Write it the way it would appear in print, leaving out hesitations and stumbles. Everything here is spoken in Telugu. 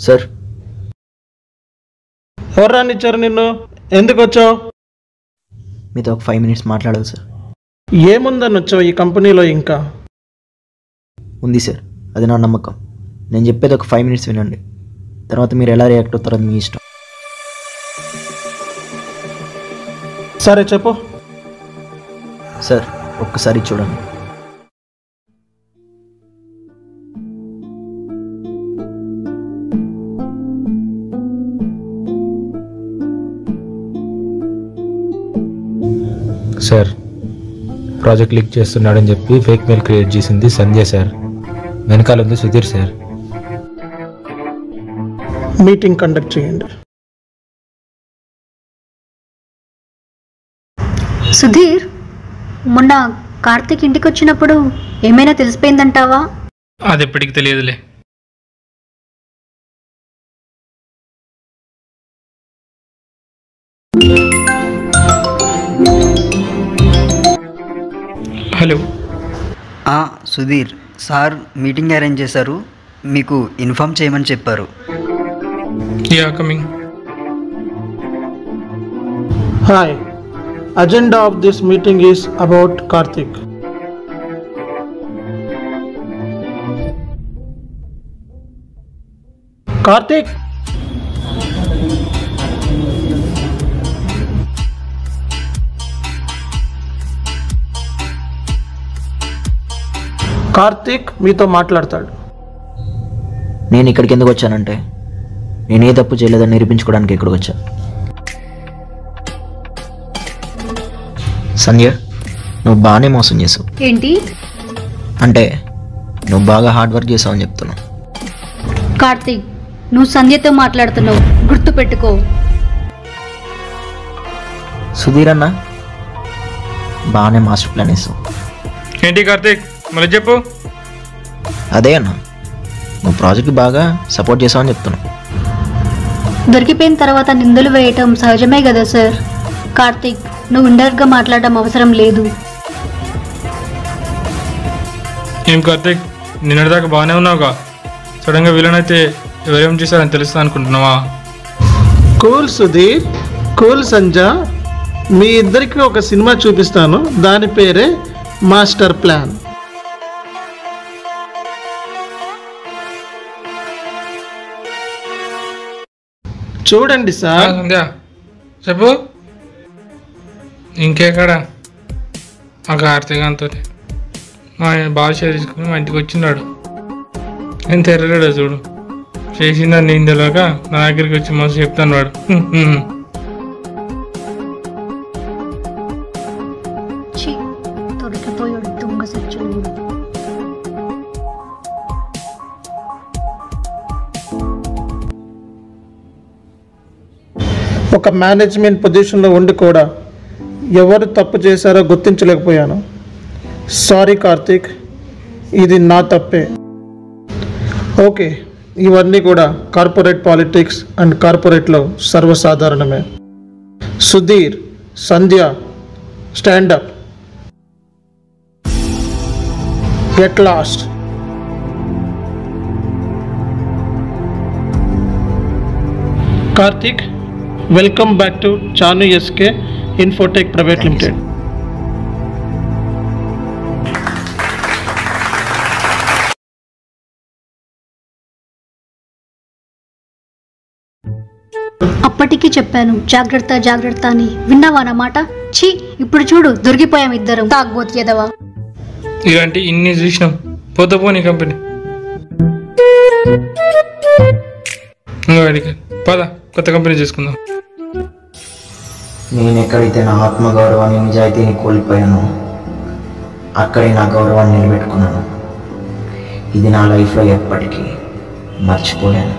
సార్. ఎవరు రానిచ్చారు నిన్ను? ఎందుకు వచ్చావు? మీతో ఒక 5 minutes మాట్లాడాలి సార్. ఏముందని వచ్చావు ఈ కంపెనీలో? ఇంకా ఉంది సార్, అది నా నమ్మకం. నేను చెప్పేది ఒక 5 minutes వినండి, తర్వాత మీరు ఎలా రియాక్ట్ అవుతారో అది మీ ఇష్టం. సరే చెప్పు. సార్ ఒక్కసారి చూడండి. సార్, ప్రాజెక్ట్ లీక్ చేస్తున్నాడని చెప్పి ఫేక్ మెయిల్ క్రియేట్ చేసింది సంధ్య సార్. వెనకాల ఉంది సుధీర్ సార్. మీటింగ్ కండక్ట్ చేయండి. సుధీర్, మొన్న కార్తీక్ ఇంటికి వచ్చినప్పుడు ఏమైనా తెలిసిపోయిందంటావా? అది ఎప్పటికి తెలియదులే. Hello. Sudheer sir meeting arrange చేశారు, మీకు ఇన్ఫార్మ్ చేయమని చెప్పారు. Yeah, coming. Hi, agenda of this meeting is about Karthik. Karthik, Karthik మీతో మాట్లాడతాడు. నేను ఇక్కడికి ఎందుకు వచ్చానంటే, నేనే తప్పు చేయలేదని నిరూపించుకోవడానికి ఇక్కడికి వచ్చా. సంధ్య, నువ్వు బాగానే మోసం చేసావు. ఏంటి అంటే నువ్వు బాగా హార్డ్ వర్క్ చేసావు అని చెప్తున్నావు. కార్తీక్, నువ్వు సంధ్యతో మాట్లాడుతున్నావు, గుర్తు పెట్టుకో. సుధీర్ అన్న, బాగానే మాస్టర్ ప్లాన్ వేసావు. ఏంటి కార్తీక్, మళ్ళీ చెప్పు. అదే అన్న, నువ్వు ప్రాజెక్ట్కి బాగా సపోర్ట్ చేసావని చెప్తున్నావు. దొరికిపోయిన తర్వాత నిందలు వేయటం సహజమే కదా సార్. కార్తీక్, నువ్వు ఇండైరెక్ట్గా మాట్లాడడం అవసరం లేదు. ఏం కార్తీక్, నిన్నటిదాకా బాగానే ఉన్నావుగా, సడన్గా వీలనైతే ఎవరేం చేశారని తెలుస్తా అనుకుంటున్నావా? కూల్ సుధీర్, కూల్ సంజ, మీ ఇద్దరికి ఒక సినిమా చూపిస్తాను, దాని పేరే మాస్టర్ ప్లాన్. చూడండి సార్. సంధ్య చెప్పు. ఇంకెక్కడ? ఆ కార్తీక్ అంతా మా బాగా షేర్ చేసుకుని మా ఇంటికి వచ్చిన్నాడు. నేను తెరలేడు చూడు, చేసిందని నేను తెలియక నా దగ్గరికి వచ్చి మస్తు చెప్తాను వాడు. దొరికిపోయాడు దొంగ సచ్చినోడు. ఒక మేనేజ్మెంట్ పొజిషన్లో ఉండి కూడా ఎవరు తప్పు చేశారో గుర్తించలేకపోయాను. సారీ కార్తీక్, ఇది నా తప్పే. ఓకే, ఇవన్నీ కూడా కార్పొరేట్ పాలిటిక్స్ అండ్ కార్పొరేట్లో సర్వసాధారణమే. Sudheer, Sandhya, stand up. Get lost. Karthik, welcome back to చాను ఎస్కే ఇన్ఫోటెక్ ప్రైవేట్ లిమిటెడ్. అప్పటికి చెప్పాను జాగ్రత్త జాగ్రత్త అని, విన్నావా నా మాట? ఛీ, ఇప్పుడు చూడు దొరికిపోయాం ఇద్దరం. తాగబోతు ఎదవా. ఇలాంటి ఇన్ని చూసినాం, పోతే పోనీ కంపెనీ. పద, కొత్త కంపెనీ చేసుకుందాం. నేను ఎక్కడైతే నా ఆత్మగౌరవాన్ని నిజాయితీని కోల్పోయానో అక్కడే నా గౌరవాన్ని నిలబెట్టుకున్నాను. ఇది నా లైఫ్లో ఎప్పటికీ మర్చిపోలేను.